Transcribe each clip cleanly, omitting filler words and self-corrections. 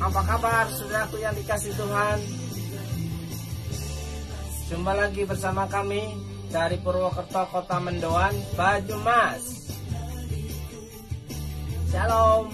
Apa kabar saudaraku yang dikasih Tuhan? Jumpa lagi bersama kami dari Purwokerto, Kota Mendoan, Banyumas. Shalom.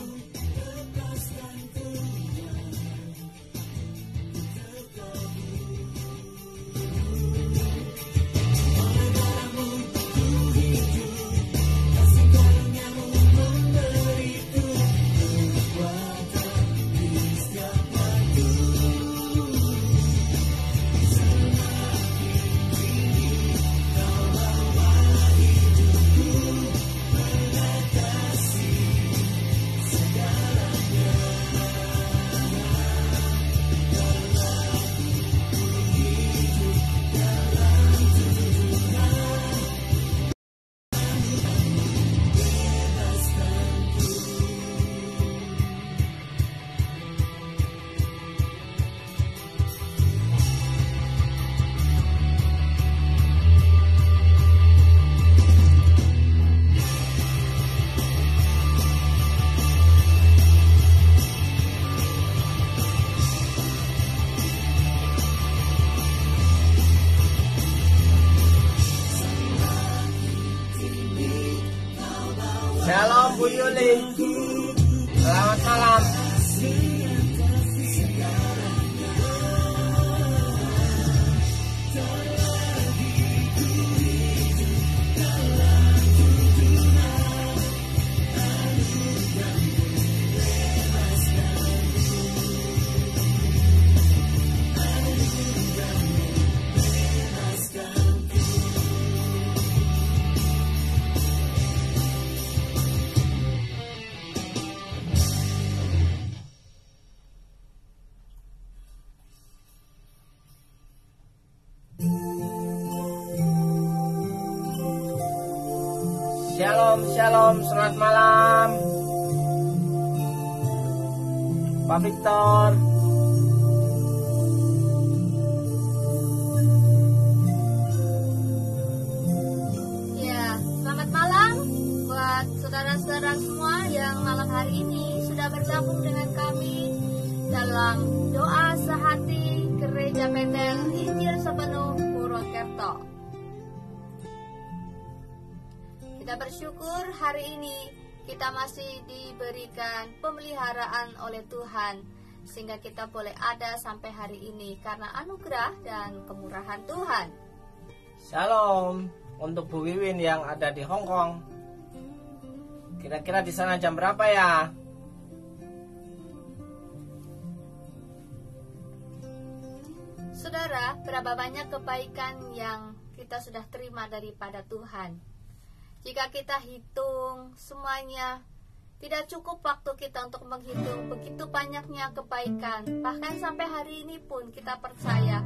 Shalom Bu Yuli. Selamat malam. Shalom, shalom, selamat malam Pak Victor. Ya, selamat malam buat saudara-saudara semua yang malam hari ini sudah bergabung dengan kami dalam doa sehati Gereja Betel Injil Sepenuh Purwokerto. Kita bersyukur hari ini kita masih diberikan pemeliharaan oleh Tuhan sehingga kita boleh ada sampai hari ini karena anugerah dan kemurahan Tuhan. Shalom untuk Bu Wiwin yang ada di Hong Kong. Kira-kira di sana jam berapa ya? Saudara, berapa banyak kebaikan yang kita sudah terima daripada Tuhan? Jika kita hitung semuanya, tidak cukup waktu kita untuk menghitung begitu banyaknya kebaikan. Bahkan sampai hari ini pun kita percaya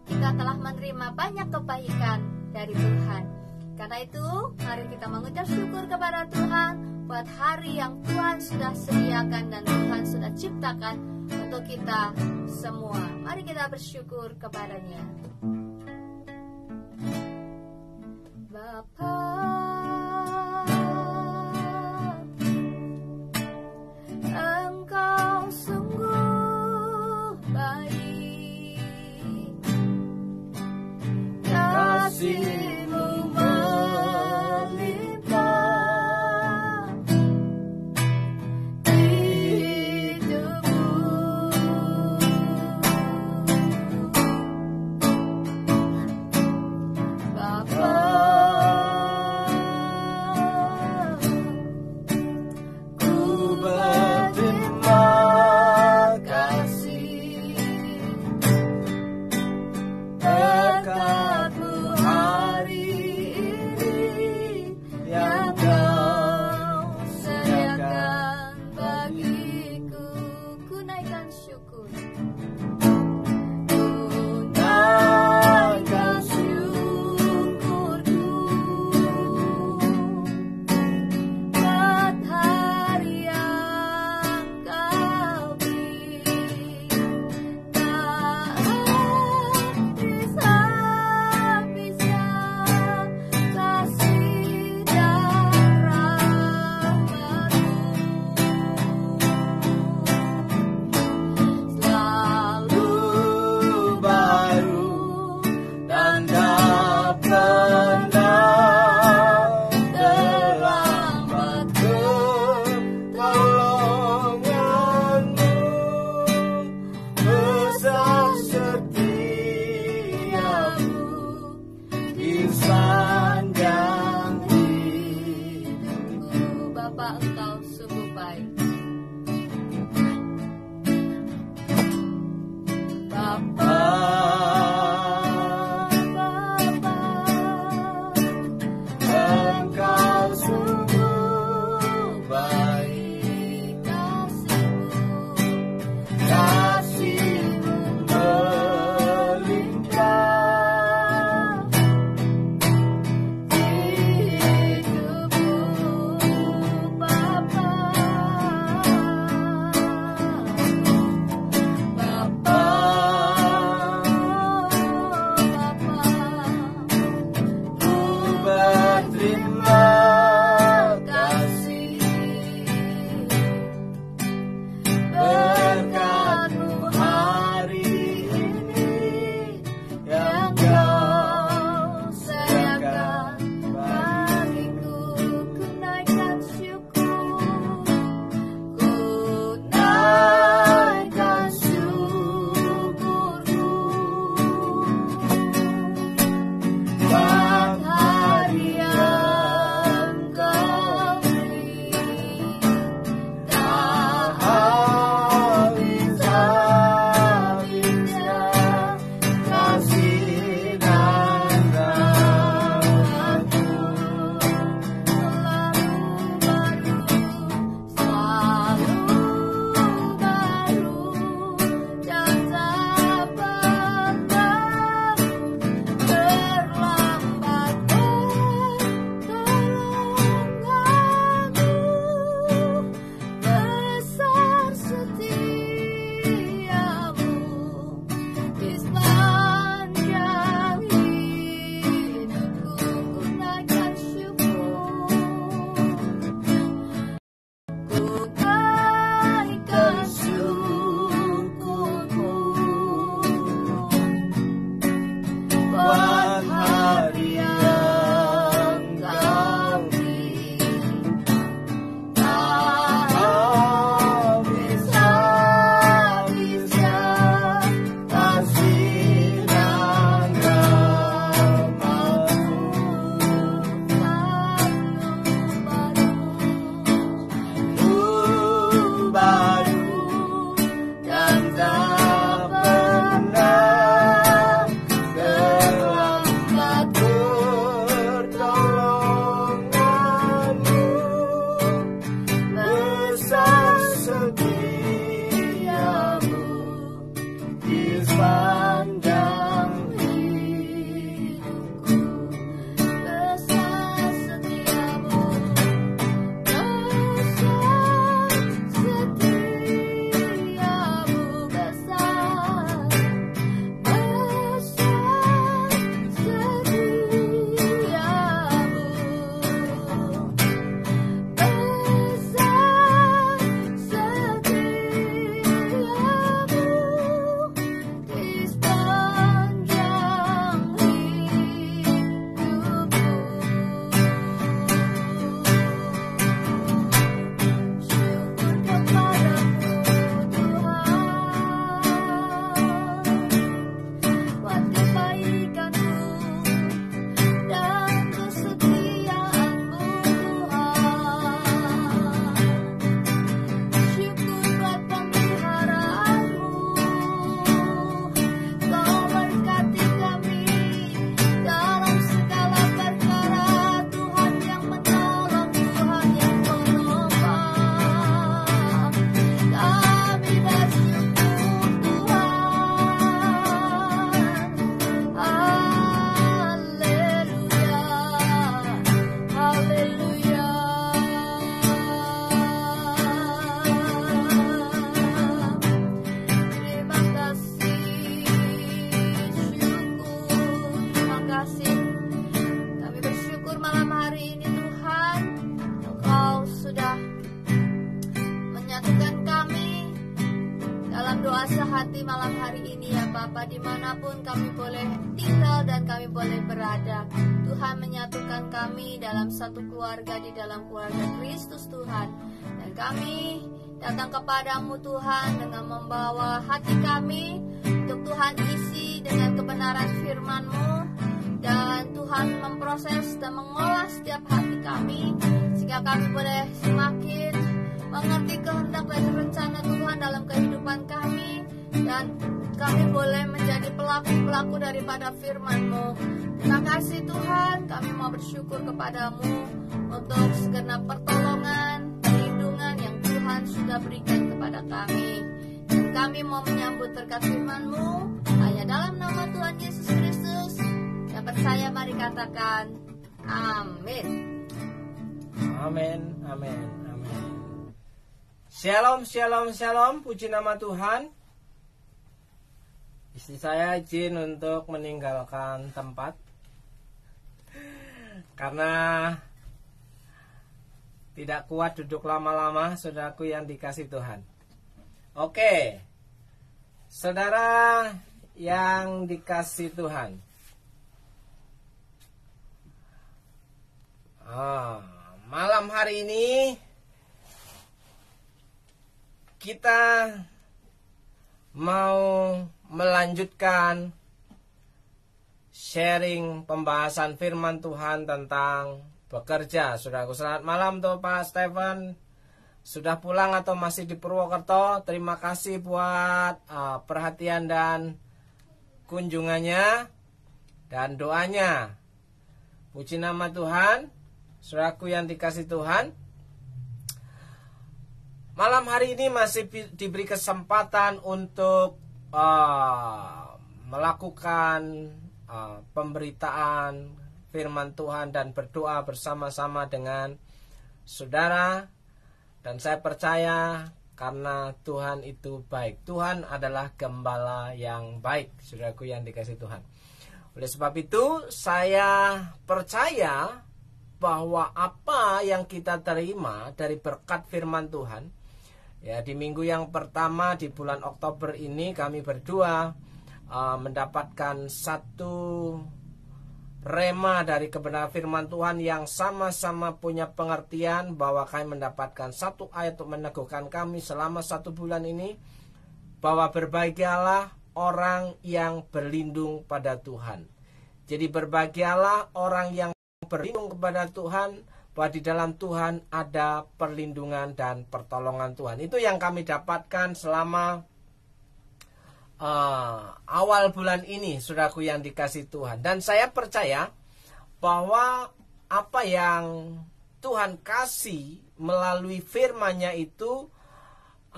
kita telah menerima banyak kebaikan dari Tuhan. Karena itu, mari kita mengucap syukur kepada Tuhan buat hari yang Tuhan sudah sediakan dan Tuhan sudah ciptakan untuk kita semua. Mari kita bersyukur kepadanya. Bapa, Engkau sungguh baik, kasih-Mu melimpah hidupku. Bapa, hati malam hari ini ya Bapa, dimanapun kami boleh tinggal dan kami boleh berada. Tuhan menyatukan kami dalam satu keluarga, di dalam keluarga Kristus Tuhan. Dan kami datang kepadamu Tuhan dengan membawa hati kami untuk Tuhan isi dengan kebenaran firman-Mu. Dan Tuhan memproses dan mengolah setiap hati kami, sehingga kami boleh semakin mengerti kehendak dan rencana Tuhan dalam kehidupan kami, dan kami boleh menjadi pelaku-pelaku daripada firman-Mu. Terima kasih Tuhan, kami mau bersyukur kepadamu untuk segenap pertolongan, perlindungan yang Tuhan sudah berikan kepada kami. Dan kami mau menyambut berkat firman-Mu hanya dalam nama Tuhan Yesus Kristus. Yang percaya mari katakan amin. Amin, amin, amin. Shalom, shalom, shalom. Puji nama Tuhan. Istri saya izin untuk meninggalkan tempat karena tidak kuat duduk lama-lama, saudaraku yang dikasih Tuhan. Oke, saudara yang dikasih Tuhan. Malam hari ini kita mau melanjutkan sharing pembahasan firman Tuhan tentang bekerja. Saudaraku, selamat malam tuh Pak Stephen. Sudah pulang atau masih di Purwokerto? Terima kasih buat perhatian dan kunjungannya dan doanya. Puji nama Tuhan. Saudaraku yang dikasih Tuhan, malam hari ini masih diberi kesempatan untuk melakukan pemberitaan firman Tuhan dan berdoa bersama-sama dengan saudara. Dan saya percaya karena Tuhan itu baik. Tuhan adalah gembala yang baik, saudaraku yang dikasih Tuhan. Oleh sebab itu saya percaya bahwa apa yang kita terima dari berkat firman Tuhan, ya, di minggu yang pertama di bulan Oktober ini kami berdua mendapatkan satu rema dari kebenaran firman Tuhan yang sama-sama punya pengertian bahwa kami mendapatkan satu ayat untuk meneguhkan kami selama 1 bulan ini, bahwa berbahagialah orang yang berlindung pada Tuhan. Jadi berbahagialah orang yang berlindung kepada Tuhan, bahwa di dalam Tuhan ada perlindungan dan pertolongan Tuhan. Itu yang kami dapatkan selama awal bulan ini, saudaraku yang dikasih Tuhan. Dan saya percaya bahwa apa yang Tuhan kasih melalui firman-Nya itu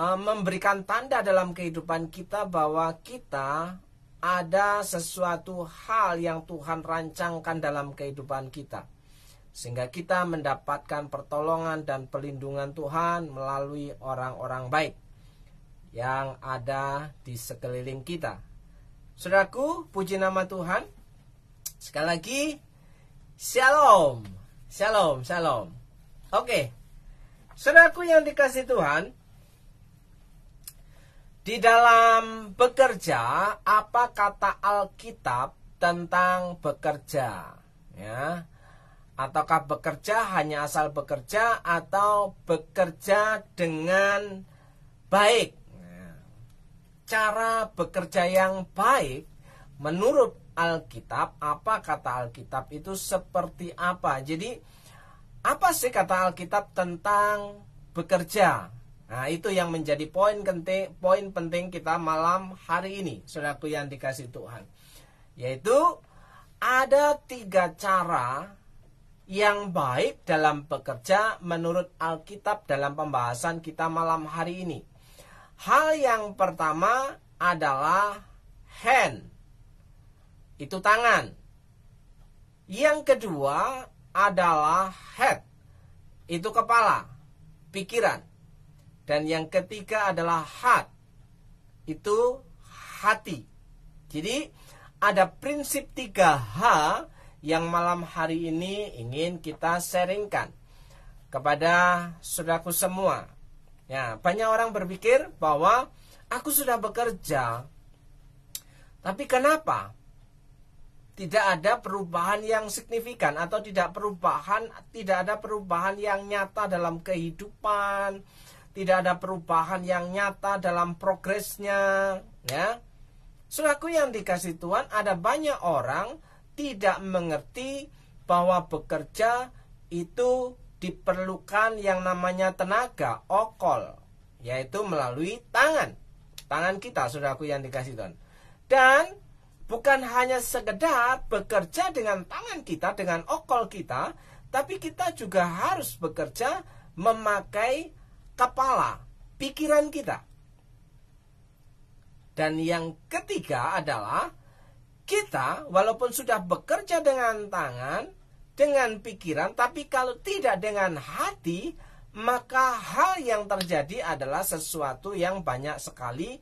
memberikan tanda dalam kehidupan kita bahwa kita ada sesuatu hal yang Tuhan rancangkan dalam kehidupan kita, sehingga kita mendapatkan pertolongan dan perlindungan Tuhan melalui orang-orang baik yang ada di sekeliling kita. Saudaraku, puji nama Tuhan. Sekali lagi, shalom, shalom, shalom. Oke, saudaraku yang dikasih Tuhan, di dalam bekerja, apa kata Alkitab tentang bekerja? Ya, ataukah bekerja hanya asal bekerja atau bekerja dengan baik? Cara bekerja yang baik menurut Alkitab, apa kata Alkitab itu seperti apa? Jadi, apa sih kata Alkitab tentang bekerja? Nah, itu yang menjadi poin penting kita malam hari ini, saudaraku yang dikasih Tuhan. Yaitu ada 3 cara yang baik dalam bekerja menurut Alkitab dalam pembahasan kita malam hari ini. Hal yang pertama adalah hand, itu tangan. Yang kedua adalah head, itu kepala, pikiran. Dan yang ketiga adalah heart, itu hati. Jadi ada prinsip 3H yang malam hari ini ingin kita sharingkan kepada saudaraku semua. Ya, banyak orang berpikir bahwa Aku sudah bekerja, tapi kenapa tidak ada perubahan yang signifikan atau tidak ada perubahan yang nyata dalam kehidupan, tidak ada perubahan yang nyata dalam progresnya, ya. Saudaraku yang dikasih Tuhan, ada banyak orang tidak mengerti bahwa bekerja itu diperlukan yang namanya tenaga, okol, yaitu melalui tangan kita, saudaraku yang dikasih Tuhan. Dan bukan hanya sekedar bekerja dengan tangan kita, dengan okol kita, tapi kita juga harus bekerja memakai kepala, pikiran kita. Dan yang ketiga adalah kita walaupun sudah bekerja dengan tangan, dengan pikiran, tapi kalau tidak dengan hati, maka hal yang terjadi adalah sesuatu yang banyak sekali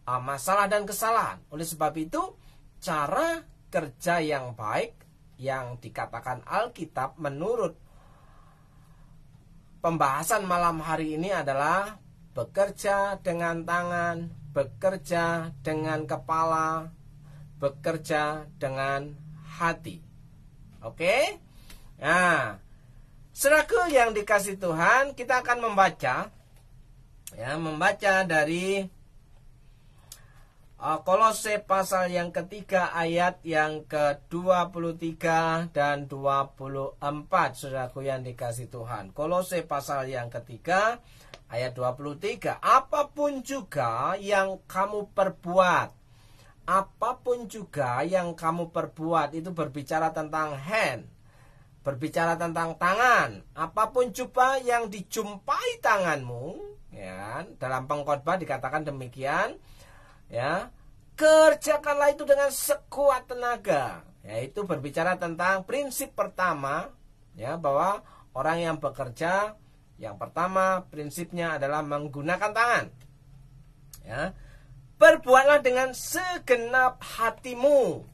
masalah dan kesalahan. Oleh sebab itu, cara kerja yang baik yang dikatakan Alkitab menurut pembahasan malam hari ini adalah bekerja dengan tangan, bekerja dengan kepala, bekerja dengan hati. Oke? Nah, saudaraku yang dikasih Tuhan, kita akan membaca dari Kolose pasal yang ketiga ayat yang ke-23 dan 24, saudaraku yang dikasih Tuhan. Kolose pasal yang ketiga ayat 23. Apapun juga yang kamu perbuat, itu berbicara tentang hand, berbicara tentang tangan. Apapun juga yang dijumpai tanganmu, ya, dalam pengkhotbah dikatakan demikian, ya, kerjakanlah itu dengan sekuat tenaga. Yaitu berbicara tentang prinsip pertama, ya, bahwa orang yang bekerja, yang pertama prinsipnya adalah menggunakan tangan. Ya, berbuatlah dengan segenap hatimu.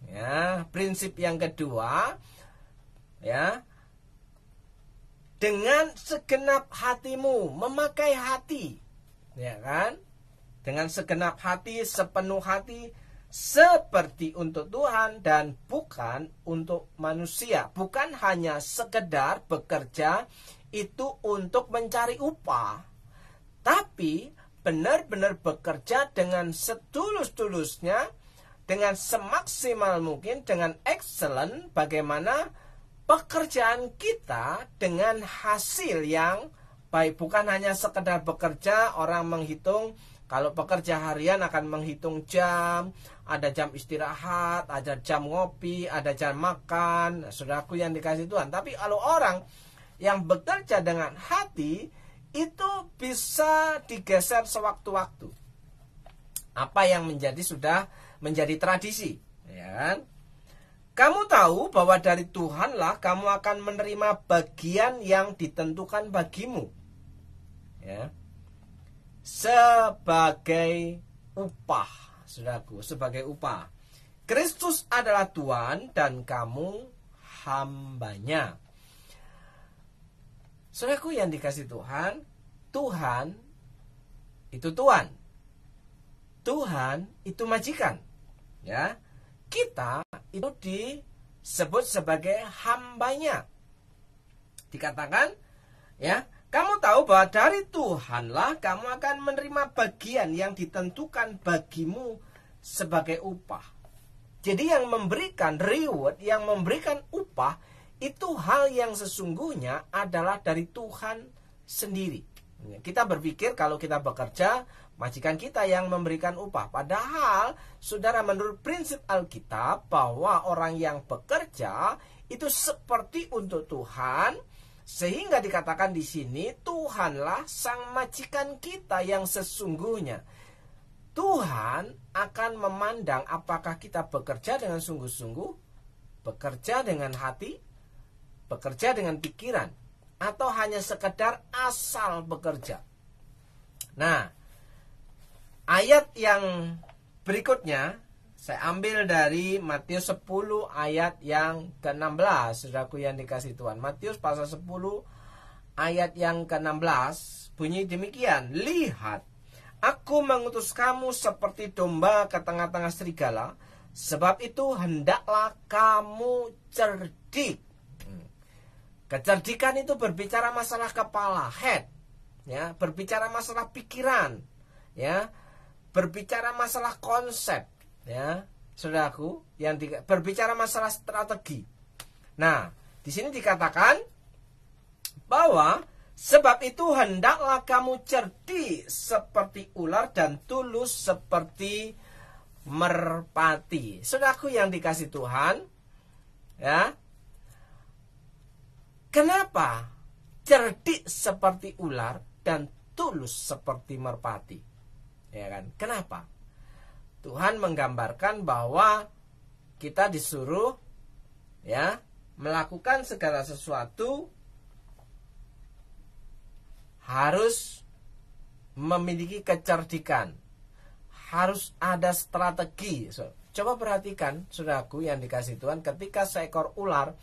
Ya, prinsip yang kedua, ya, dengan segenap hatimu, memakai hati, ya kan? Dengan segenap hati, sepenuh hati, seperti untuk Tuhan dan bukan untuk manusia. Bukan hanya sekedar bekerja itu untuk mencari upah, tapi benar-benar bekerja dengan setulus-tulusnya, dengan semaksimal mungkin, dengan excellent, bagaimana pekerjaan kita dengan hasil yang baik. Bukan hanya sekedar bekerja, orang menghitung. Kalau pekerja harian akan menghitung jam, ada jam istirahat, ada jam ngopi, ada jam makan, saudaraku yang dikasih Tuhan. Tapi kalau orang yang bekerja dengan hati, itu bisa digeser sewaktu-waktu. Apa yang sudah menjadi tradisi, ya kan? Kamu tahu bahwa dari Tuhanlah kamu akan menerima bagian yang ditentukan bagimu, ya, sebagai upah, saudaraku, sebagai upah. Kristus adalah Tuhan dan kamu hambanya. Saudaraku yang dikasih Tuhan, Tuhan itu Tuhan. Tuhan itu majikan. Ya, kita itu disebut sebagai hambanya. Dikatakan, ya, kamu tahu bahwa dari Tuhanlah kamu akan menerima bagian yang ditentukan bagimu sebagai upah. Jadi yang memberikan reward, yang memberikan upah, itu hal yang sesungguhnya adalah dari Tuhan sendiri. Kita berpikir kalau kita bekerja, majikan kita yang memberikan upah. Padahal, saudara, menurut prinsip Alkitab, bahwa orang yang bekerja itu seperti untuk Tuhan, sehingga dikatakan di sini, Tuhanlah sang majikan kita yang sesungguhnya. Tuhan akan memandang apakah kita bekerja dengan sungguh-sungguh, bekerja dengan hati, bekerja dengan pikiran, atau hanya sekedar asal bekerja. Nah, ayat yang berikutnya saya ambil dari Matius 10 ayat yang ke-16, saudaraku yang dikasih Tuhan. Matius pasal 10 ayat yang ke-16 bunyi demikian, lihat, Aku mengutus kamu seperti domba ke tengah-tengah serigala, sebab itu hendaklah kamu cerdik. Kecerdikan itu berbicara masalah kepala, head, ya, berbicara masalah pikiran, ya, berbicara masalah konsep, ya, saudaraku, yang berbicara masalah strategi. Nah, di sini dikatakan bahwa sebab itu hendaklah kamu cerdik seperti ular dan tulus seperti merpati. Saudaraku yang dikasih Tuhan, ya. Kenapa cerdik seperti ular dan tulus seperti merpati? Ya kan? Kenapa? Tuhan menggambarkan bahwa kita disuruh, ya, melakukan segala sesuatu harus memiliki kecerdikan, harus ada strategi. Coba perhatikan, saudaraku yang dikasih Tuhan, ketika seekor ular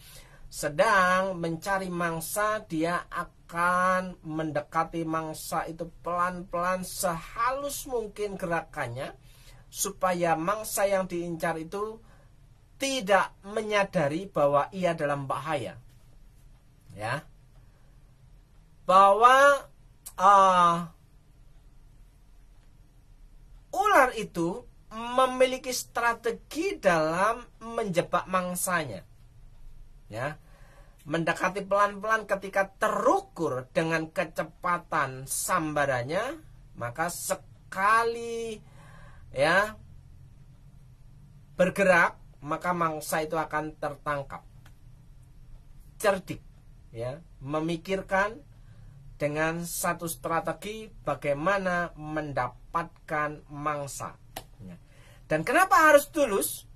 sedang mencari mangsa, dia akan mendekati mangsa itu pelan-pelan, sehalus mungkin gerakannya, supaya mangsa yang diincar itu tidak menyadari bahwa ia dalam bahaya, ya, bahwa ular itu memiliki strategi dalam menjebak mangsanya, ya, mendekati pelan-pelan. Ketika terukur dengan kecepatan sambarannya, maka sekali, ya, bergerak, maka mangsa itu akan tertangkap. Cerdik, ya, memikirkan dengan satu strategi bagaimana mendapatkan mangsa. Dan kenapa harus tulus?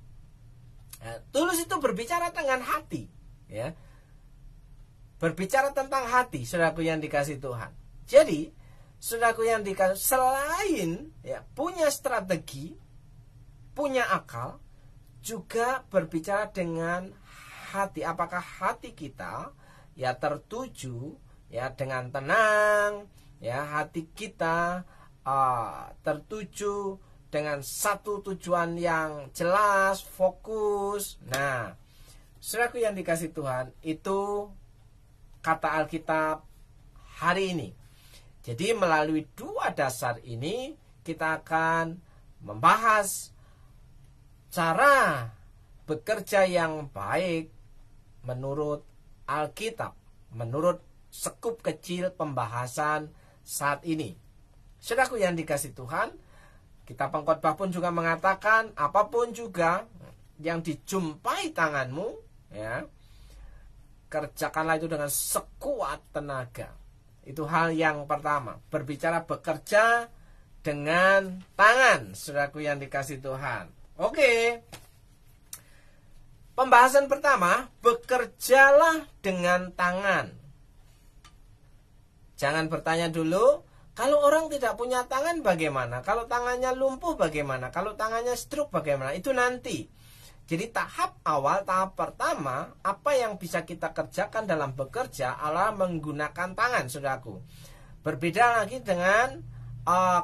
Tulus itu berbicara dengan hati, ya, berbicara tentang hati, saudaraku yang dikasih Tuhan. Jadi, saudaraku yang dikasih, selain, ya, punya strategi, punya akal, juga berbicara dengan hati. Apakah hati kita, ya, tertuju, ya, dengan tenang, ya, hati kita tertuju dengan satu tujuan yang jelas, fokus. Nah, saudaraku yang dikasih Tuhan, itu kata Alkitab hari ini. Jadi melalui dua dasar ini kita akan membahas cara bekerja yang baik menurut Alkitab, menurut sekup kecil pembahasan saat ini. Saudaraku yang dikasih Tuhan, kitab Pengkhotbah pun juga mengatakan, apapun juga yang dijumpai tanganmu, ya, kerjakanlah itu dengan sekuat tenaga. Itu hal yang pertama, berbicara bekerja dengan tangan, saudaraku yang dikasih Tuhan. Oke. Pembahasan pertama, bekerjalah dengan tangan. Jangan bertanya dulu, kalau orang tidak punya tangan bagaimana? Kalau tangannya lumpuh bagaimana? Kalau tangannya stroke bagaimana? Itu nanti. Jadi tahap awal, tahap pertama, apa yang bisa kita kerjakan dalam bekerja adalah menggunakan tangan, saudaraku. Berbeda lagi dengan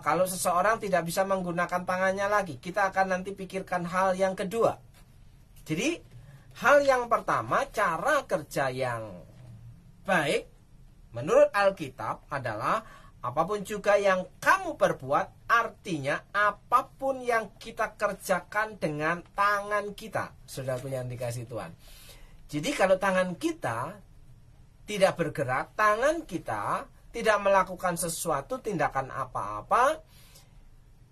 kalau seseorang tidak bisa menggunakan tangannya lagi. Kita akan nanti pikirkan hal yang kedua. Jadi hal yang pertama, cara kerja yang baik menurut Alkitab adalah apapun juga yang kamu perbuat, artinya apapun yang kita kerjakan dengan tangan kita, saudaraku yang dikasih Tuhan. Jadi kalau tangan kita tidak bergerak, tangan kita tidak melakukan sesuatu tindakan apa-apa,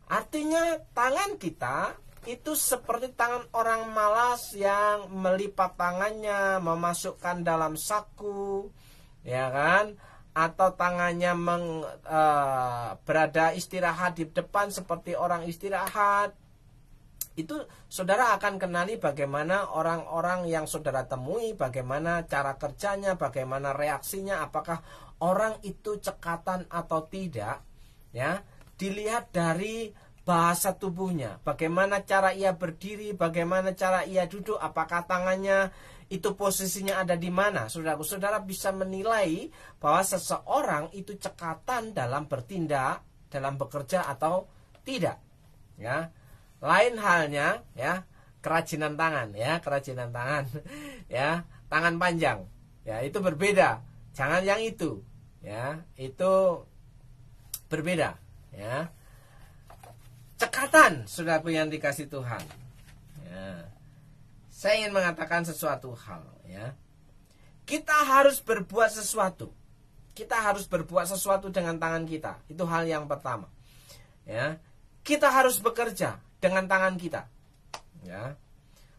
artinya tangan kita itu seperti tangan orang malas yang melipat tangannya, memasukkan dalam saku, ya kan, atau tangannya berada istirahat di depan seperti orang istirahat. Itu saudara akan kenali bagaimana orang-orang yang saudara temui, bagaimana cara kerjanya, bagaimana reaksinya, apakah orang itu cekatan atau tidak, ya, dilihat dari bahasa tubuhnya, bagaimana cara ia berdiri, bagaimana cara ia duduk, apakah tangannya itu posisinya ada di mana. Saudara-saudara bisa menilai bahwa seseorang itu cekatan dalam bertindak, dalam bekerja atau tidak. Ya. Lain halnya ya, kerajinan tangan ya, kerajinan tangan ya, tangan panjang. Ya, itu berbeda. Jangan yang itu. Ya, itu berbeda ya. Cekatan, saudaraku yang dikasih Tuhan. Ya. Saya ingin mengatakan sesuatu hal ya. Kita harus berbuat sesuatu. Kita harus berbuat sesuatu dengan tangan kita. Itu hal yang pertama. Ya. Kita harus bekerja dengan tangan kita. Ya.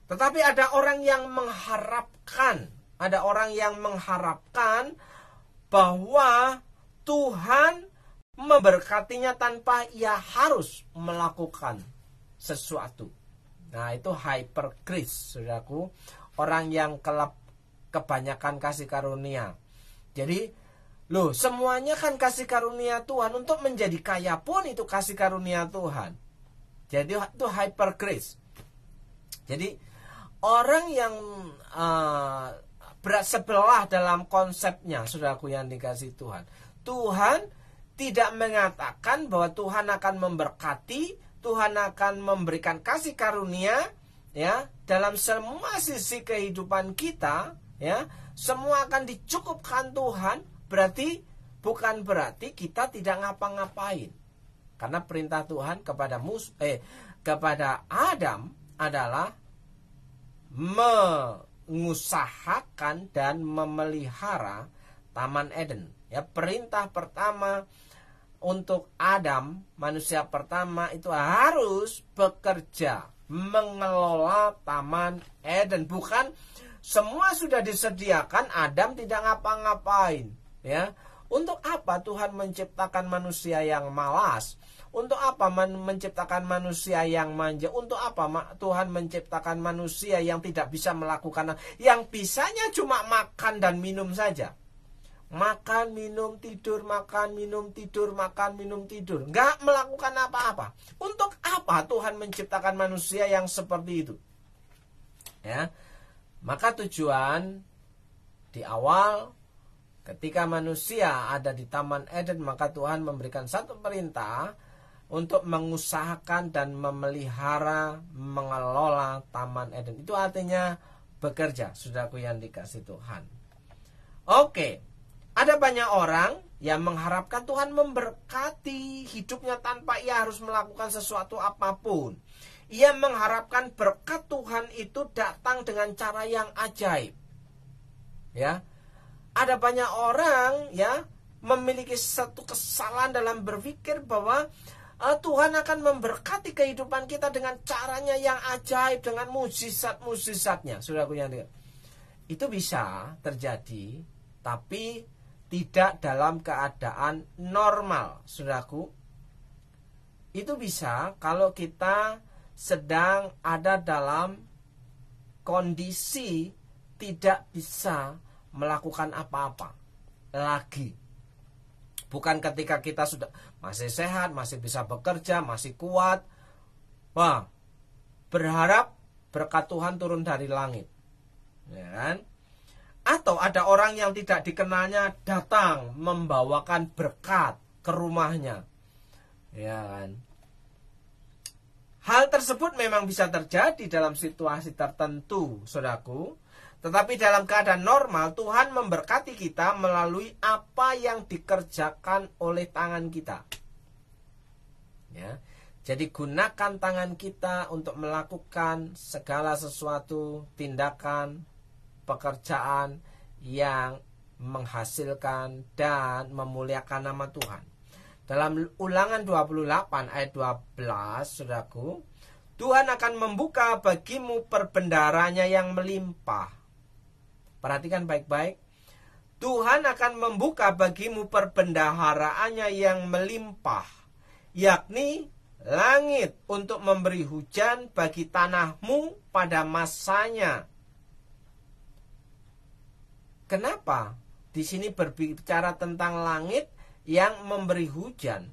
Tetapi ada orang yang mengharapkan, bahwa Tuhan memberkatinya tanpa ia harus melakukan sesuatu. Nah, itu hyper grace, saudaraku. Orang yang kebanyakan kasih karunia. Jadi, semuanya kan kasih karunia Tuhan. Untuk menjadi kaya pun itu kasih karunia Tuhan. Jadi, itu hyper grace. Jadi, orang yang bersebelah dalam konsepnya, saudaraku yang dikasih Tuhan. Tuhan tidak mengatakan bahwa Tuhan akan memberkati, Tuhan akan memberikan kasih karunia ya dalam semua sisi kehidupan kita ya, semua akan dicukupkan Tuhan. Bukan berarti kita tidak ngapa-ngapain. Karena perintah Tuhan kepada Adam adalah mengusahakan dan memelihara Taman Eden. Ya, perintah pertama untuk Adam, manusia pertama, itu harus bekerja mengelola Taman Eden. Bukan semua sudah disediakan, Adam tidak ngapa-ngapain. Ya, untuk apa Tuhan menciptakan manusia yang malas? Untuk apa menciptakan manusia yang manja? Untuk apa Tuhan menciptakan manusia yang tidak bisa melakukan, yang bisanya cuma makan dan minum saja? Makan, minum, tidur, makan, minum, tidur, makan, minum, tidur. Nggak melakukan apa-apa. Untuk apa Tuhan menciptakan manusia yang seperti itu? Ya, maka tujuan di awal ketika manusia ada di Taman Eden, maka Tuhan memberikan satu perintah untuk mengusahakan dan memelihara, mengelola Taman Eden. Itu artinya bekerja, saudaraku yang dikasih Tuhan. Oke. Ada banyak orang yang mengharapkan Tuhan memberkati hidupnya tanpa ia harus melakukan sesuatu apapun. Ia mengharapkan berkat Tuhan itu datang dengan cara yang ajaib. Ya. Ada banyak orang ya memiliki satu kesalahan dalam berpikir bahwa Tuhan akan memberkati kehidupan kita dengan caranya yang ajaib, dengan mukjizat-mukjizatnya. Saudaraku yang itu bisa terjadi, tapi tidak dalam keadaan normal, saudaraku. Itu bisa kalau kita sedang ada dalam kondisi tidak bisa melakukan apa-apa lagi. Bukan ketika kita sudah masih sehat, masih bisa bekerja, masih kuat. Wah, berharap berkat Tuhan turun dari langit. Ya kan? Atau ada orang yang tidak dikenalnya datang membawakan berkat ke rumahnya. Ya kan? Hal tersebut memang bisa terjadi dalam situasi tertentu, saudaraku. Tetapi dalam keadaan normal, Tuhan memberkati kita melalui apa yang dikerjakan oleh tangan kita. Ya. Jadi gunakan tangan kita untuk melakukan segala sesuatu, tindakan, pekerjaan yang menghasilkan dan memuliakan nama Tuhan. Dalam Ulangan 28 ayat 12, saudaraku, Tuhan akan membuka bagimu perbendaharanya yang melimpah. Perhatikan baik-baik. Tuhan akan membuka bagimu perbendaharaannya yang melimpah, yakni langit untuk memberi hujan bagi tanahmu pada masanya. Kenapa di sini berbicara tentang langit yang memberi hujan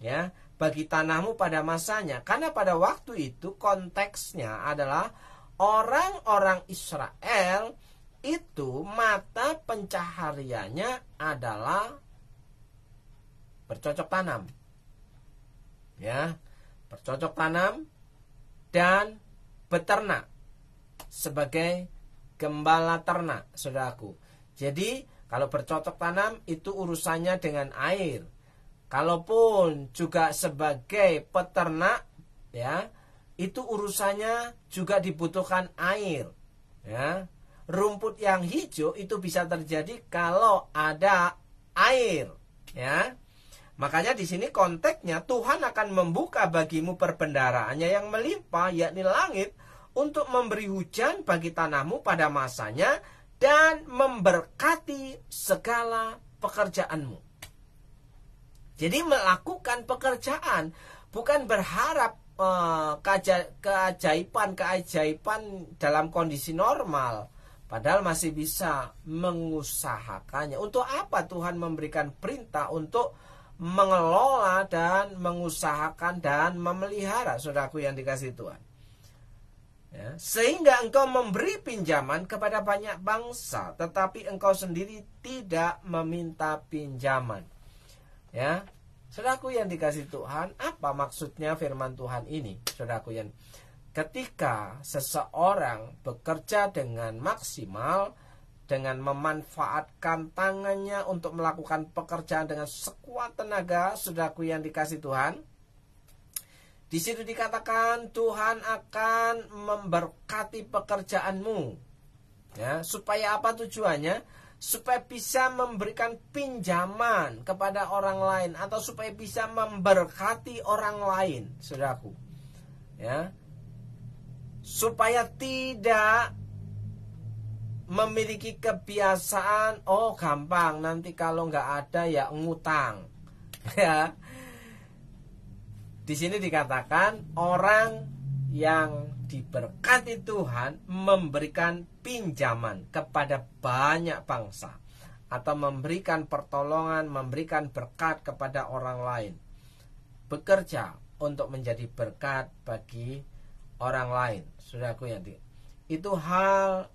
ya bagi tanahmu pada masanya? Karena pada waktu itu konteksnya adalah orang-orang Israel itu mata pencahariannya adalah bercocok tanam ya, bercocok tanam dan beternak sebagai gembala ternak, saudaraku. Jadi kalau bercocok tanam itu urusannya dengan air. Kalaupun juga sebagai peternak, ya, itu urusannya juga dibutuhkan air, ya. Rumput yang hijau itu bisa terjadi kalau ada air, ya. Makanya di sini konteksnya Tuhan akan membuka bagimu perbendaharaannya yang melimpah, yakni langit, untuk memberi hujan bagi tanahmu pada masanya dan memberkati segala pekerjaanmu. Jadi melakukan pekerjaan, bukan berharap keajaiban dalam kondisi normal. Padahal masih bisa mengusahakannya. Untuk apa Tuhan memberikan perintah untuk mengelola dan mengusahakan dan memelihara, saudaraku yang dikasihi Tuhan? Ya, sehingga engkau memberi pinjaman kepada banyak bangsa, tetapi engkau sendiri tidak meminta pinjaman. Ya, saudaraku yang dikasihi Tuhan, apa maksudnya firman Tuhan ini, saudaraku yang ketika seseorang bekerja dengan maksimal, dengan memanfaatkan tangannya untuk melakukan pekerjaan dengan sekuat tenaga, saudaraku yang dikasihi Tuhan, di situ dikatakan Tuhan akan memberkati pekerjaanmu. Ya, supaya apa tujuannya? Supaya bisa memberikan pinjaman kepada orang lain, atau supaya bisa memberkati orang lain, saudaraku. Ya, supaya tidak memiliki kebiasaan, oh gampang, nanti kalau nggak ada ya ngutang. Ya, di sini dikatakan orang yang diberkati Tuhan memberikan pinjaman kepada banyak bangsa, atau memberikan pertolongan, memberikan berkat kepada orang lain, bekerja untuk menjadi berkat bagi orang lain, saudaraku yang itu hal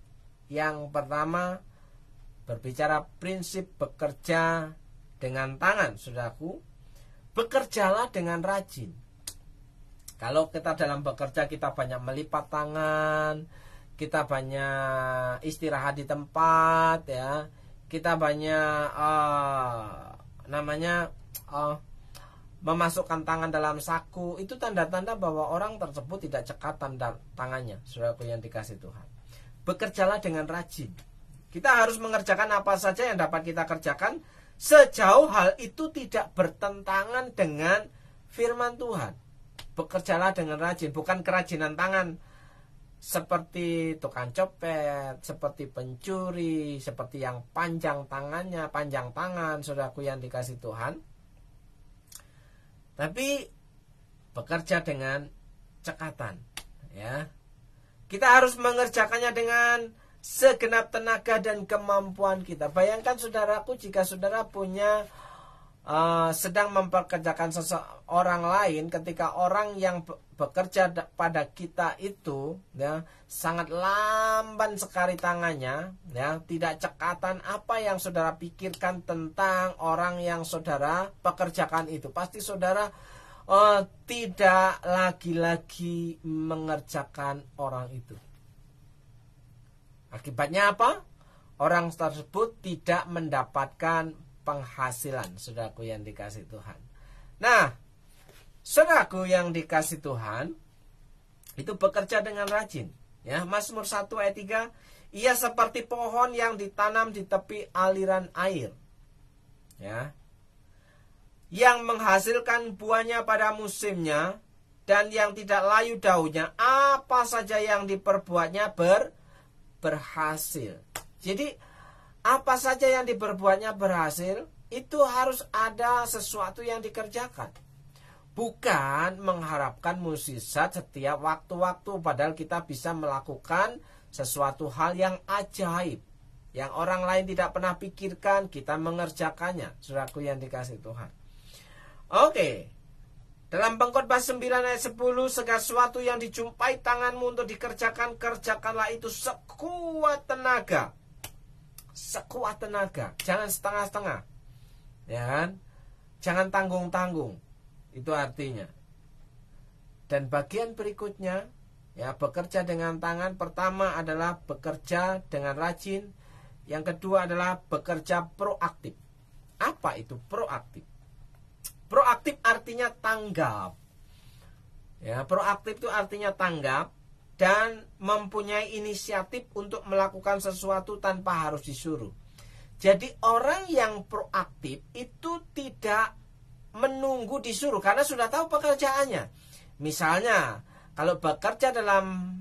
yang pertama, berbicara prinsip bekerja dengan tangan, saudaraku. Bekerjalah dengan rajin. Kalau kita dalam bekerja, kita banyak melipat tangan, kita banyak istirahat di tempat, ya, kita banyak memasukkan tangan dalam saku, itu tanda-tanda bahwa orang tersebut tidak cekatan tangannya, saudaraku yang dikasihi Tuhan. Bekerjalah dengan rajin. Kita harus mengerjakan apa saja yang dapat kita kerjakan, sejauh hal itu tidak bertentangan dengan firman Tuhan. Bekerjalah dengan rajin, bukan kerajinan tangan seperti tukang copet, seperti pencuri, seperti yang panjang tangan, saudaraku yang dikasihi Tuhan. Tapi bekerja dengan cekatan, ya. Kita harus mengerjakannya dengan segenap tenaga dan kemampuan kita. Bayangkan, saudaraku, jika saudara punya sedang mempekerjakan seseorang lain, ketika orang yang bekerja pada kita itu, ya, sangat lamban sekali tangannya, ya, tidak cekatan, apa yang saudara pikirkan tentang orang yang saudara pekerjakan itu? Pasti saudara tidak lagi-lagi mengerjakan orang itu. Akibatnya apa? Orang tersebut tidak mendapatkan penghasilan, saudaraku yang dikasihi Tuhan. Nah, saudaraku yang dikasihi Tuhan, itu bekerja dengan rajin. Ya, Mazmur 1 ayat 3, ia seperti pohon yang ditanam di tepi aliran air, ya, yang menghasilkan buahnya pada musimnya, dan yang tidak layu daunnya, apa saja yang diperbuatnya berhasil. Jadi apa saja yang diperbuatnya berhasil, itu harus ada sesuatu yang dikerjakan. Bukan mengharapkan mukjizat setiap waktu-waktu, padahal kita bisa melakukan sesuatu hal yang ajaib, yang orang lain tidak pernah pikirkan, kita mengerjakannya, saudaraku yang dikasihi Tuhan. Oke, dalam Pengkhotbah 9 ayat 10, segala sesuatu yang dijumpai tanganmu untuk dikerjakan, kerjakanlah itu sekuat tenaga. Sekuat tenaga, jangan setengah-setengah, ya kan? Jangan tanggung-tanggung. Itu artinya, Dan bagian berikutnya, ya, bekerja dengan tangan, pertama adalah bekerja dengan rajin, yang kedua adalah bekerja proaktif. Apa itu proaktif? Proaktif artinya tanggap. Ya, proaktif itu artinya tanggap dan mempunyai inisiatif untuk melakukan sesuatu tanpa harus disuruh. Jadi orang yang proaktif itu tidak menunggu disuruh karena sudah tahu pekerjaannya. Misalnya, kalau bekerja dalam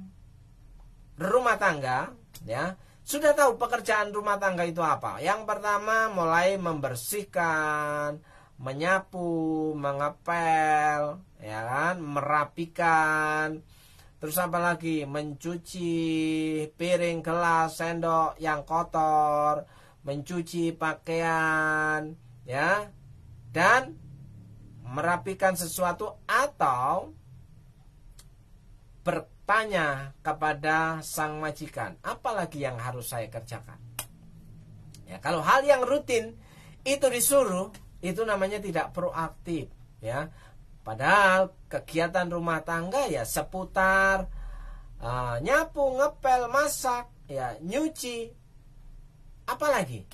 rumah tangga, ya, sudah tahu pekerjaan rumah tangga itu apa. Yang pertama, mulai membersihkan, menyapu, mengepel, ya kan, merapikan. Terus apa lagi? Mencuci piring, gelas, sendok yang kotor, mencuci pakaian, ya, dan merapikan sesuatu atau bertanya kepada sang majikan, apalagi yang harus saya kerjakan. Ya, kalau hal yang rutin itu disuruh, itu namanya tidak proaktif, ya. Padahal kegiatan rumah tangga ya seputar nyapu, ngepel, masak, ya, nyuci, apalagi.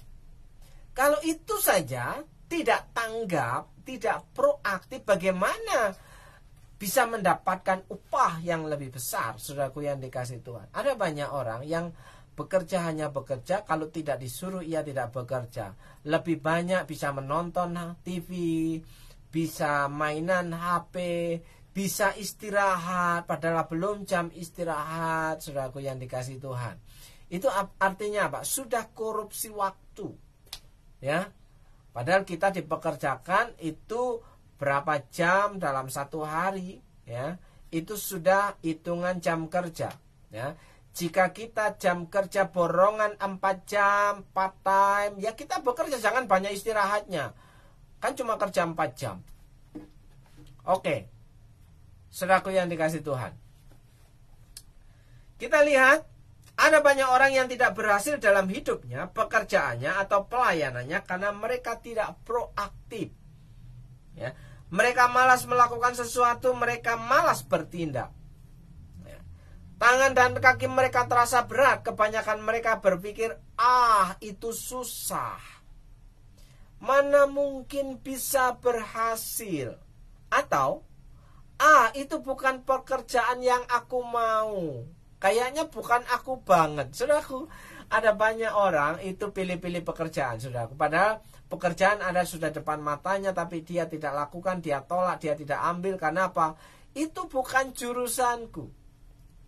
Kalau itu saja tidak tanggap, tidak proaktif, bagaimana bisa mendapatkan upah yang lebih besar, saudaraku yang dikasihi Tuhan? Ada banyak orang yang bekerja hanya bekerja, kalau tidak disuruh ia tidak bekerja. Lebih banyak bisa menonton TV, bisa mainan HP, bisa istirahat, padahal belum jam istirahat, saudaraku yang dikasihi Tuhan. Itu artinya apa? Sudah korupsi waktu, ya. Padahal kita dipekerjakan itu berapa jam dalam satu hari, ya, itu sudah hitungan jam kerja, ya. Jika kita jam kerja borongan 4 jam, part time, ya kita bekerja, jangan banyak istirahatnya, kan cuma kerja 4 jam. Oke, saudaraku yang dikasihi Tuhan, kita lihat ada banyak orang yang tidak berhasil dalam hidupnya, pekerjaannya atau pelayanannya karena mereka tidak proaktif, ya. Mereka malas melakukan sesuatu, mereka malas bertindak, ya. Tangan dan kaki mereka terasa berat. Kebanyakan mereka berpikir, itu susah, mana mungkin bisa berhasil. Atau, itu bukan pekerjaan yang aku mau, kayaknya bukan aku banget. Saudaraku, ada banyak orang itu pilih-pilih pekerjaan, saudaraku. Padahal pekerjaan ada sudah depan matanya, tapi dia tidak lakukan, dia tolak, dia tidak ambil. Karena apa? Itu bukan jurusanku.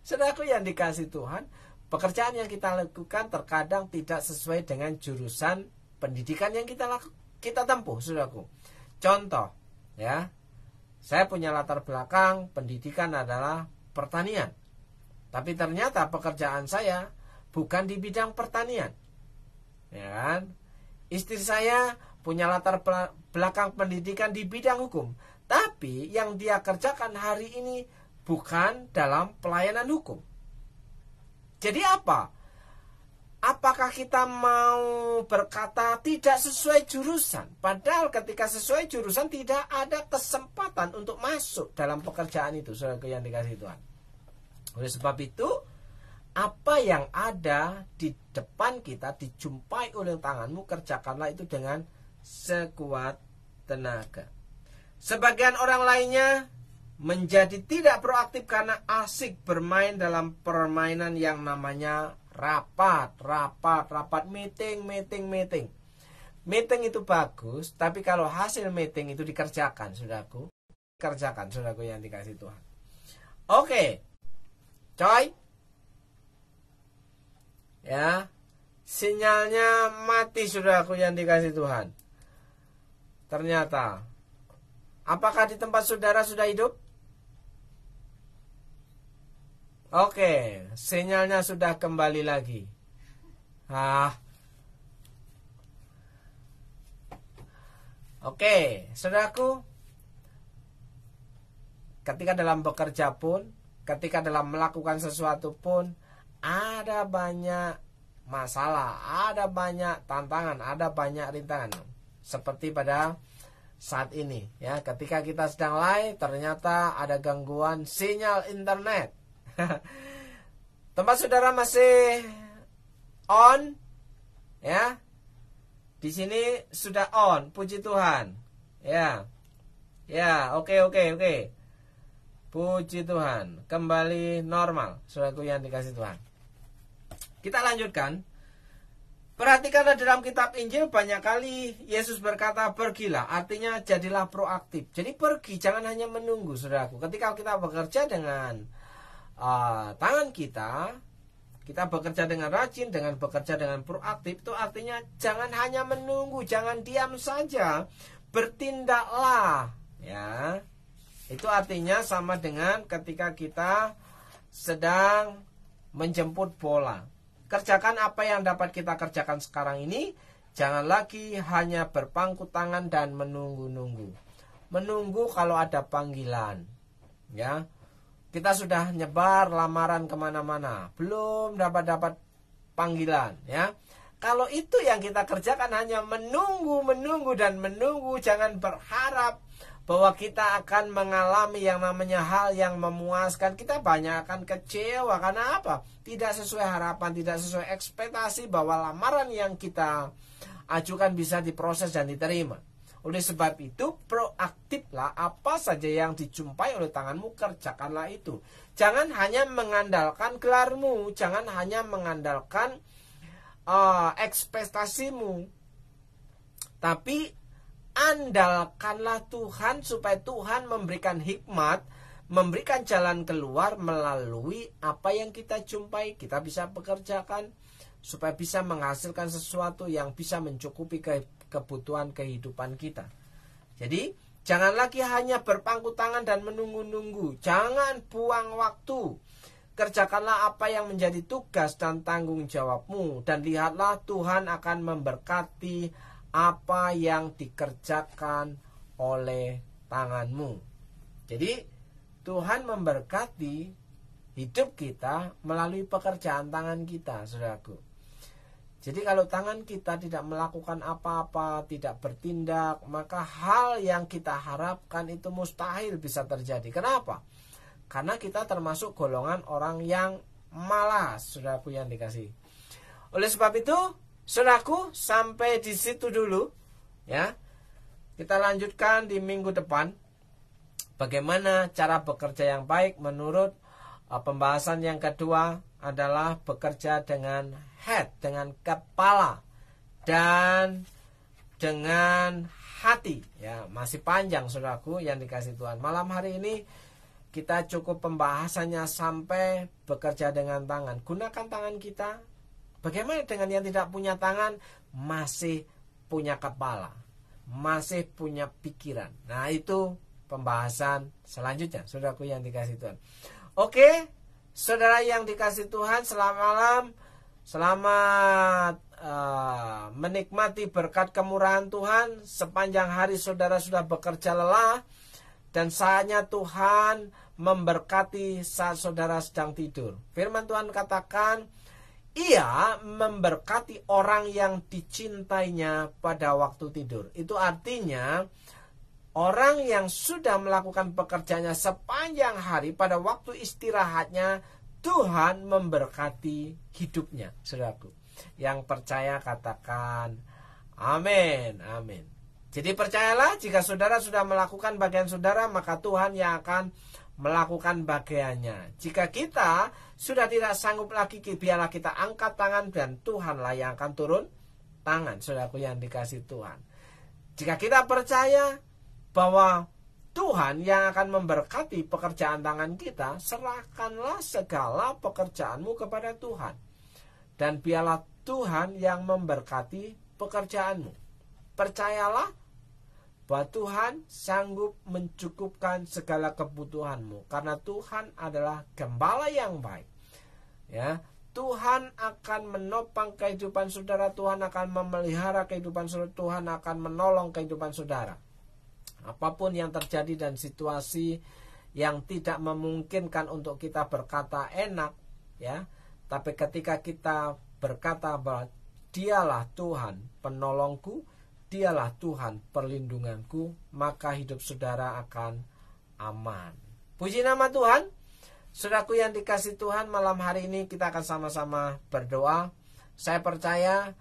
Saudaraku yang dikasihi Tuhan, pekerjaan yang kita lakukan terkadang tidak sesuai dengan jurusan pendidikan yang kita tempuh, saudaraku. Contoh, ya, saya punya latar belakang pendidikan adalah pertanian, tapi ternyata pekerjaan saya bukan di bidang pertanian, ya kan? Istri saya punya latar belakang pendidikan di bidang hukum, tapi yang dia kerjakan hari ini bukan dalam pelayanan hukum. Jadi apa? Apakah kita mau berkata tidak sesuai jurusan? Padahal ketika sesuai jurusan tidak ada kesempatan untuk masuk dalam pekerjaan itu, saudara yang dikasihi Tuhan. Oleh sebab itu, apa yang ada di depan kita dijumpai oleh tanganmu, kerjakanlah itu dengan sekuat tenaga. Sebagian orang lainnya menjadi tidak proaktif karena asik bermain dalam permainan yang namanya rapat, meeting. Meeting itu bagus, tapi kalau hasil meeting itu dikerjakan, saudaraku, saudaraku yang dikasihi Tuhan. Oke, coy, ya, sinyalnya mati, saudaraku yang dikasihi Tuhan. Ternyata, apakah di tempat saudara sudah hidup? Oke, sinyalnya sudah kembali lagi. Oke, saudaraku, ketika dalam bekerja pun, ketika dalam melakukan sesuatu pun, ada banyak masalah, ada banyak tantangan, ada banyak rintangan. Seperti pada saat ini ya. Ketika kita sedang live ternyata ada gangguan sinyal internet. Tempat saudara masih on ya. Di sini sudah on, puji Tuhan. Ya. Ya, oke. Puji Tuhan, kembali normal, saudaraku yang dikasih Tuhan. Kita lanjutkan. Perhatikanlah dalam kitab Injil banyak kali Yesus berkata pergilah, artinya jadilah proaktif. Jadi pergi, jangan hanya menunggu, saudaraku. Ketika kita bekerja dengan tangan kita bekerja dengan rajin, dengan bekerja dengan proaktif, itu artinya jangan hanya menunggu, jangan diam saja, bertindaklah, ya. Itu artinya sama dengan ketika kita sedang menjemput bola. Kerjakan apa yang dapat kita kerjakan sekarang ini. Jangan lagi hanya berpangku tangan dan menunggu-nunggu. Menunggu kalau ada panggilan. Ya, kita sudah nyebar lamaran kemana-mana, belum dapat panggilan. Ya, kalau itu yang kita kerjakan hanya menunggu dan menunggu, jangan berharap bahwa kita akan mengalami yang namanya hal yang memuaskan. Kita banyak akan kecewa. Karena apa? Tidak sesuai harapan, tidak sesuai ekspektasi bahwa lamaran yang kita ajukan bisa diproses dan diterima. Oleh sebab itu, proaktiflah, apa saja yang dijumpai oleh tanganmu, kerjakanlah itu. Jangan hanya mengandalkan gelarmu, jangan hanya mengandalkan ekspektasimu, tapi andalkanlah Tuhan supaya Tuhan memberikan hikmat, memberikan jalan keluar melalui apa yang kita jumpai, kita bisa pekerjakan supaya bisa menghasilkan sesuatu yang bisa mencukupi kebutuhan kehidupan kita. Jadi jangan lagi hanya berpangku tangan dan menunggu-nunggu. Jangan buang waktu. Kerjakanlah apa yang menjadi tugas dan tanggung jawabmu, dan lihatlah Tuhan akan memberkati apa yang dikerjakan oleh tanganmu. Jadi Tuhan memberkati hidup kita melalui pekerjaan tangan kita, saudaraku. Jadi kalau tangan kita tidak melakukan apa-apa, tidak bertindak, maka hal yang kita harapkan itu mustahil bisa terjadi. Kenapa? Karena kita termasuk golongan orang yang malas, saudaraku yang dikasihi. Oleh sebab itu, saudaraku, sampai di situ dulu ya. Kita lanjutkan di minggu depan bagaimana cara bekerja yang baik. Menurut pembahasan yang kedua adalah bekerja dengan head, dengan kepala, dan dengan hati ya. Masih panjang, saudaraku yang dikasih Tuhan. Malam hari ini kita cukup pembahasannya sampai bekerja dengan tangan. Gunakan tangan kita. Bagaimana dengan yang tidak punya tangan, masih punya kepala, masih punya pikiran? Nah, itu pembahasan selanjutnya, saudaraku yang dikasih Tuhan. Oke, saudara yang dikasih Tuhan, selamat malam. Selamat menikmati berkat kemurahan Tuhan. Sepanjang hari saudara sudah bekerja lelah, dan saatnya Tuhan memberkati saat saudara sedang tidur. Firman Tuhan katakan, Ia memberkati orang yang dicintainya pada waktu tidur. Itu artinya orang yang sudah melakukan pekerjaannya sepanjang hari, pada waktu istirahatnya Tuhan memberkati hidupnya, saudaraku. Yang percaya katakan amin, amin. Jadi percayalah, jika saudara sudah melakukan bagian saudara, maka Tuhan yang akan melakukan bagiannya. Jika kita sudah tidak sanggup lagi, biarlah kita angkat tangan dan Tuhanlah yang akan turun tangan, saudaraku yang dikasih Tuhan. Jika kita percaya bahwa Tuhan yang akan memberkati pekerjaan tangan kita, serahkanlah segala pekerjaanmu kepada Tuhan, dan biarlah Tuhan yang memberkati pekerjaanmu. Percayalah bahwa Tuhan sanggup mencukupkan segala kebutuhanmu, karena Tuhan adalah gembala yang baik. Ya, Tuhan akan menopang kehidupan saudara, Tuhan akan memelihara kehidupan saudara, Tuhan akan menolong kehidupan saudara. Apapun yang terjadi dan situasi yang tidak memungkinkan untuk kita berkata enak, ya, tapi ketika kita berkata bahwa Dialah Tuhan penolongku, Dialah Tuhan perlindunganku, maka hidup saudara akan aman. Puji nama Tuhan. Saudaraku yang dikasihi Tuhan, malam hari ini kita akan sama-sama berdoa. Saya percaya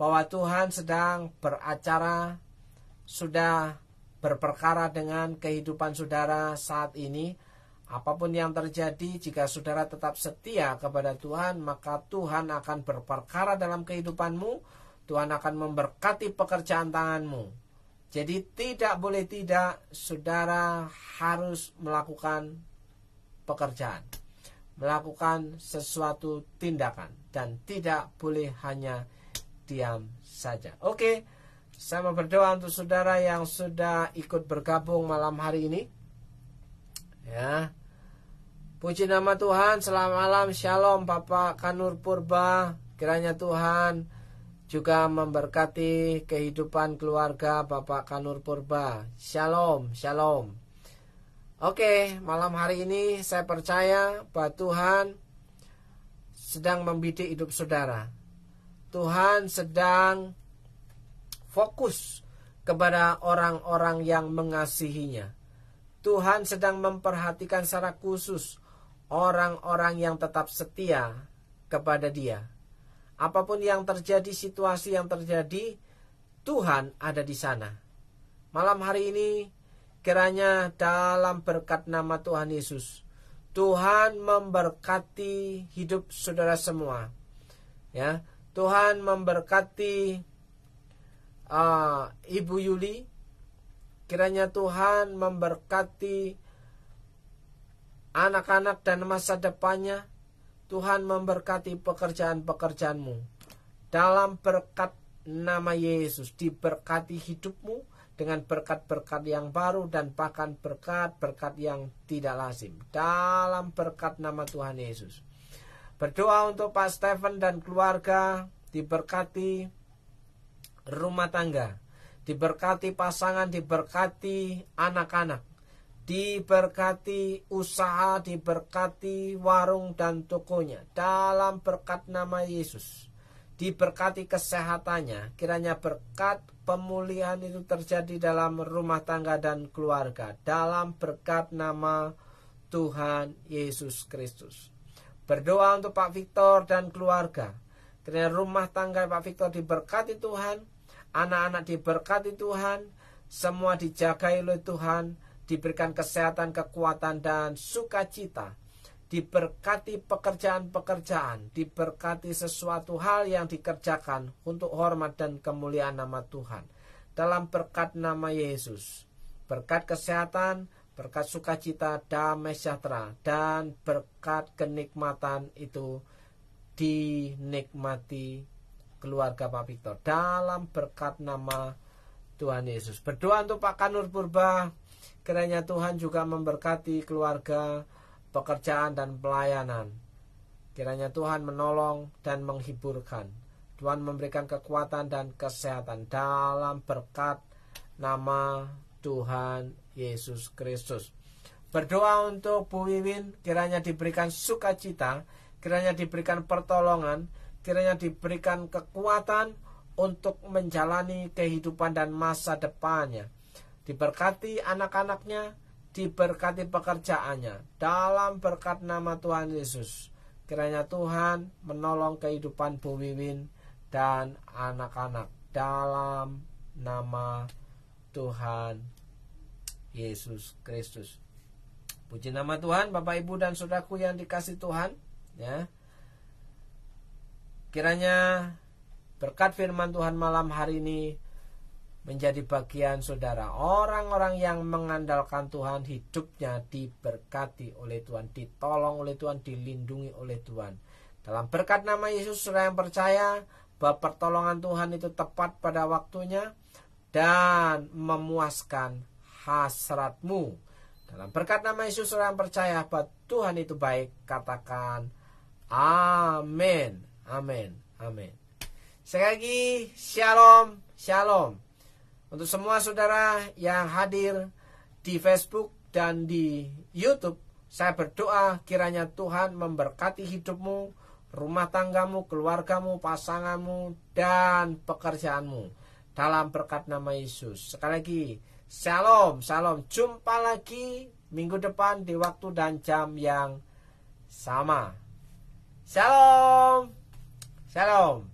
bahwa Tuhan sedang beracara, sudah berperkara dengan kehidupan saudara saat ini. Apapun yang terjadi, jika saudara tetap setia kepada Tuhan, maka Tuhan akan berperkara dalam kehidupanmu. Tuhan akan memberkati pekerjaan tanganmu. Jadi tidak boleh tidak, saudara harus melakukan pekerjaan, melakukan sesuatu tindakan, dan tidak boleh hanya diam saja. Oke, saya mau berdoa untuk saudara yang sudah ikut bergabung malam hari ini. Ya, puji nama Tuhan. Selamat malam, shalom Bapak Kanur Purba. Kiranya Tuhan juga memberkati kehidupan keluarga Bapak Kanur Purba. Shalom, shalom. Oke, malam hari ini saya percaya bahwa Tuhan sedang membidik hidup saudara. Tuhan sedang fokus kepada orang-orang yang mengasihinya. Tuhan sedang memperhatikan secara khusus orang-orang yang tetap setia kepada Dia. Apapun yang terjadi, situasi yang terjadi, Tuhan ada di sana. Malam hari ini, kiranya dalam berkat nama Tuhan Yesus, Tuhan memberkati hidup saudara semua. Ya, Tuhan memberkati Ibu Yuli. Kiranya Tuhan memberkati anak-anak dan masa depannya. Tuhan memberkati pekerjaan-pekerjaanmu. Dalam berkat nama Yesus, diberkati hidupmu dengan berkat-berkat yang baru dan bahkan berkat-berkat yang tidak lazim. Dalam berkat nama Tuhan Yesus. Berdoa untuk Pak Stephen dan keluarga, diberkati rumah tangga, diberkati pasangan, diberkati anak-anak, diberkati usaha, diberkati warung dan tokonya. Dalam berkat nama Yesus. Diberkati kesehatannya. Kiranya berkat pemulihan itu terjadi dalam rumah tangga dan keluarga. Dalam berkat nama Tuhan Yesus Kristus. Berdoa untuk Pak Victor dan keluarga. Kiranya rumah tangga Pak Victor diberkati Tuhan. Anak-anak diberkati Tuhan. Semua dijagai oleh Tuhan. Diberikan kesehatan, kekuatan, dan sukacita. Diberkati pekerjaan-pekerjaan, diberkati sesuatu hal yang dikerjakan untuk hormat dan kemuliaan nama Tuhan. Dalam berkat nama Yesus, berkat kesehatan, berkat sukacita, damai sejahtera, dan berkat kenikmatan itu dinikmati keluarga Pak Victor. Dalam berkat nama Tuhan Yesus. Berdoa untuk Pak Kanur Purba, kiranya Tuhan juga memberkati keluarga, pekerjaan dan pelayanan. Kiranya Tuhan menolong dan menghiburkan. Tuhan memberikan kekuatan dan kesehatan dalam berkat nama Tuhan Yesus Kristus. Berdoa untuk Bu Wiwin, kiranya diberikan sukacita, kiranya diberikan pertolongan, kiranya diberikan kekuatan untuk menjalani kehidupan dan masa depannya. Diberkati anak-anaknya, diberkati pekerjaannya. Dalam berkat nama Tuhan Yesus, kiranya Tuhan menolong kehidupan Bu Wiwin dan anak-anak. Dalam nama Tuhan Yesus Kristus. Puji nama Tuhan, Bapak Ibu dan Saudaraku yang dikasihi Tuhan. Ya, kiranya berkat firman Tuhan malam hari ini menjadi bagian saudara. Orang-orang yang mengandalkan Tuhan, hidupnya diberkati oleh Tuhan, ditolong oleh Tuhan, dilindungi oleh Tuhan. Dalam berkat nama Yesus, saudara yang percaya bahwa pertolongan Tuhan itu tepat pada waktunya dan memuaskan hasratmu. Dalam berkat nama Yesus, saudara yang percaya bahwa Tuhan itu baik, katakan amin, amin, amin. Sekali lagi, shalom, shalom. Untuk semua saudara yang hadir di Facebook dan di YouTube, saya berdoa kiranya Tuhan memberkati hidupmu, rumah tanggamu, keluargamu, pasanganmu, dan pekerjaanmu. dalam berkat nama Yesus. Sekali lagi, shalom, shalom. Jumpa lagi minggu depan di waktu dan jam yang sama. Shalom, shalom.